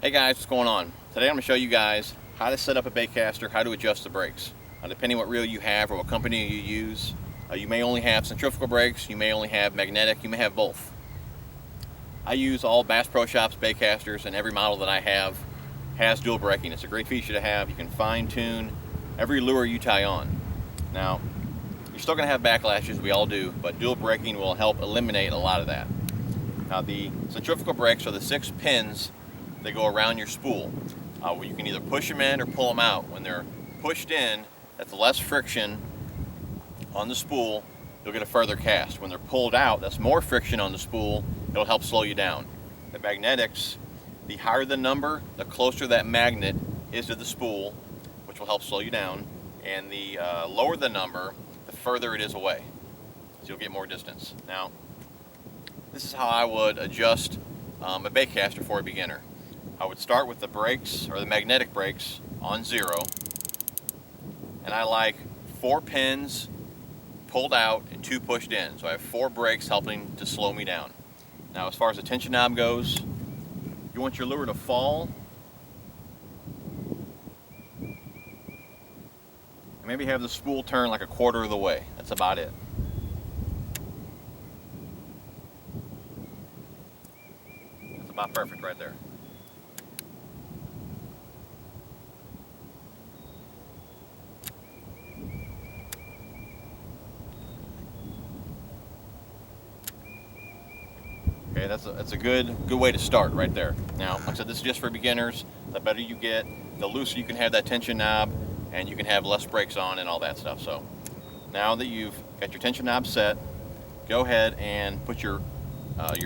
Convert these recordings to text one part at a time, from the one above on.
Hey guys, what's going on? Today I'm going to show you guys how to set up a baitcaster, how to adjust the brakes. Depending what reel you have or what company you use, you may only have centrifugal brakes, you may only have magnetic, you may have both. I use all Bass Pro Shops baitcasters, and every model that I have has dual braking. It's a great feature to have. You can fine tune every lure you tie on. Now, you're still going to have backlashes, we all do, but dual braking will help eliminate a lot of that. Now, the centrifugal brakes are the 6 pins that go around your spool. Where you can either push them in or pull them out. When they're pushed in, that's less friction on the spool, you'll get a further cast. When they're pulled out, that's more friction on the spool, it'll help slow you down. The magnetics, the higher the number, the closer that magnet is to the spool, which will help slow you down, and the lower the number, the further it is away, so you'll get more distance. Now, this is how I would adjust a baitcaster for a beginner. I would start with the brakes, or the magnetic brakes, on 0, and I like 4 pins pulled out and 2 pushed in, so I have 4 brakes helping to slow me down. Now, as far as the tension knob goes, you want your lure to fall and maybe have the spool turn like a quarter of the way. That's about it. That's about perfect right there. Okay, that's a good way to start right there. Now, like I said, this is just for beginners. The better you get, the looser you can have that tension knob, and you can have less brakes on and all that stuff. So, now that you've got your tension knob set, go ahead and put your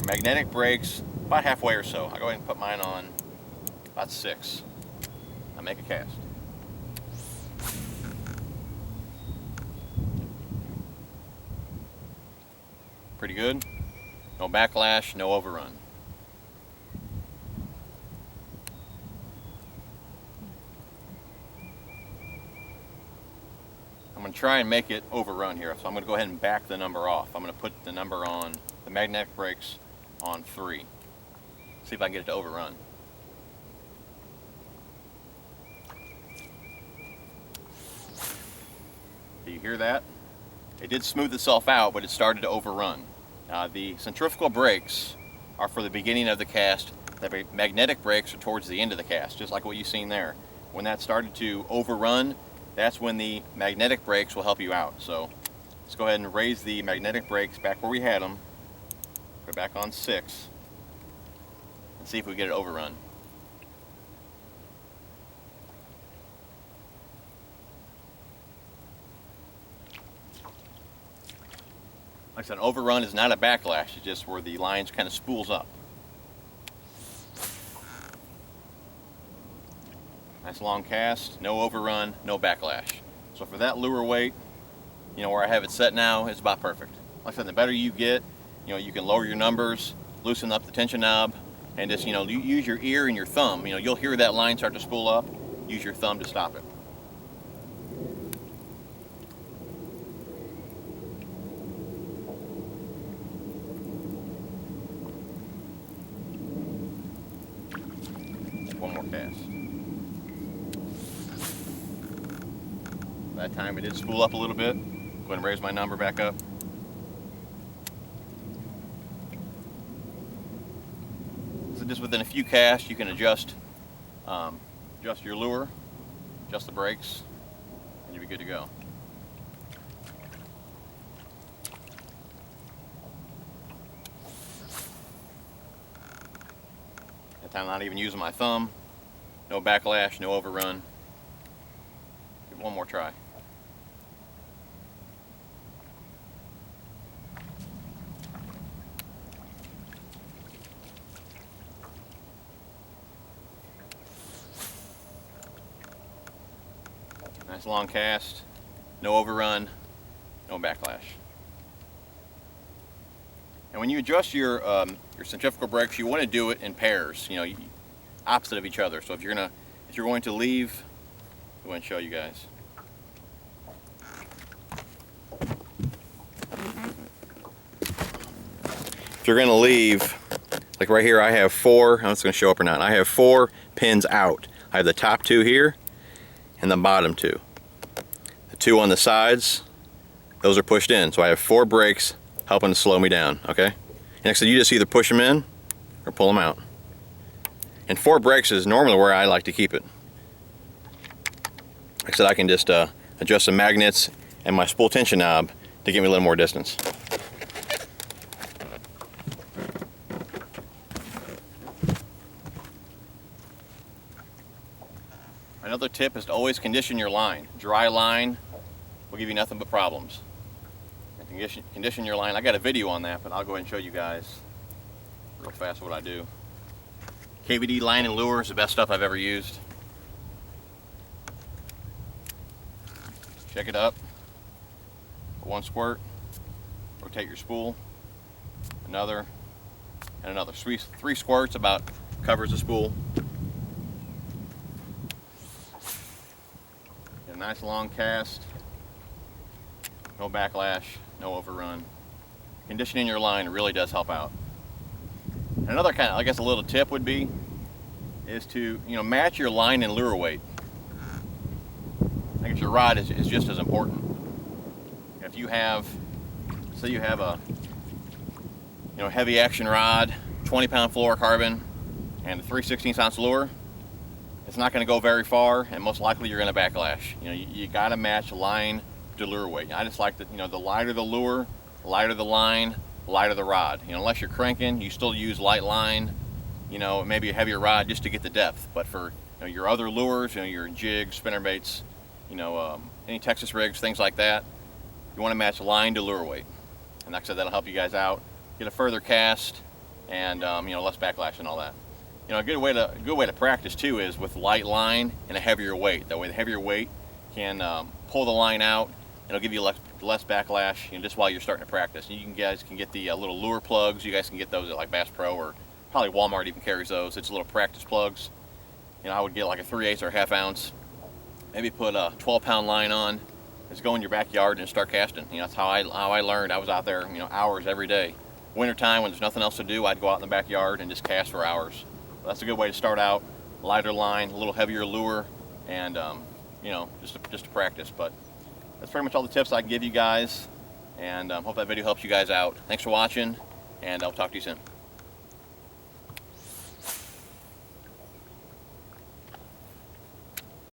magnetic brakes about halfway or so. I'll go ahead and put mine on about 6. I'll make a cast. Pretty good. No backlash, no overrun. I'm going to try and make it overrun here, so I'm going to go ahead and back the number off. I'm going to put the number on the magnetic brakes on 3. See if I can get it to overrun. Do you hear that? It did smooth itself out, but it started to overrun. The centrifugal brakes are for the beginning of the cast. The magnetic brakes are towards the end of the cast, just like what you've seen there. When that started to overrun, that's when the magnetic brakes will help you out. So let's go ahead and raise the magnetic brakes back where we had them. Put it back on 6 and see if we get it overrun. Like I said, an overrun is not a backlash, it's just where the lines kind of spools up. Nice long cast, no overrun, no backlash. So for that lure weight, where I have it set now, it's about perfect. Like I said, the better you get, you can lower your numbers, loosen up the tension knob, and just, use your ear and your thumb. You'll hear that line start to spool up, use your thumb to stop it. One more cast. That time it did spool up a little bit. Go ahead and raise my number back up. So just within a few casts, you can adjust your lure, adjust the brakes, and you'll be good to go. That time I'm not even using my thumb. No backlash, no overrun. Give it one more try. Nice long cast, no overrun, no backlash. And when you adjust your centrifugal brakes, you want to do it in pairs, opposite of each other. So if you're going to leave, I'm going to show you guys. If you're going to leave Like right here I have 4, I don't know if it's going to show up or not, I have 4 pins out. I have the top 2 here and the bottom 2. The 2 on the sides, those are pushed in, so I have 4 brakes helping to slow me down, okay? Next thing, you just either push them in or pull them out. And 4 brakes is normally where I like to keep it. Like I said, I can just adjust the magnets and my spool tension knob to give me a little more distance. Another tip is to always condition your line. Dry line will give you nothing but problems. And condition your line. I got a video on that, but I'll go ahead and show you guys real fast what I do. KVD line and lure is the best stuff I've ever used. Check it up. 1 squirt. Rotate your spool. Another and another. 3 squirts about covers the spool. Get a nice long cast. No backlash, no overrun. Conditioning your line really does help out. And another kind of, I guess, a little tip would be is to, match your line and lure weight. I guess your rod is just as important. If you have, say you have a heavy action rod, 20-pound fluorocarbon, and a 3/16 ounce lure, it's not going to go very far, and most likely you're going to backlash. You got to match line to lure weight. I just like that, the lighter the lure, the lighter the line, the lighter the rod. Unless you're cranking, you still use light line, maybe a heavier rod just to get the depth. But for your other lures, your jigs, spinnerbaits, any Texas rigs, things like that, you want to match line to lure weight. And like I said, that'll help you guys out, get a further cast, and less backlash and all that. A good way to practice too is with light line and a heavier weight. That way the heavier weight can pull the line out. It'll give you less backlash, just while you're starting to practice. And you guys can get the little lure plugs. You guys can get those at like Bass Pro, or probably Walmart even carries those. It's little practice plugs. I would get like a 3/8 or 1/2 ounce. Maybe put a 12-pound line on. Just go in your backyard and start casting. That's how I learned. I was out there, hours every day. Wintertime, when there's nothing else to do, I'd go out in the backyard and just cast for hours. So that's a good way to start out. Lighter line, a little heavier lure, and just to practice. But that's pretty much all the tips I can give you guys, and hope that video helps you guys out. Thanks for watching, and I'll talk to you soon.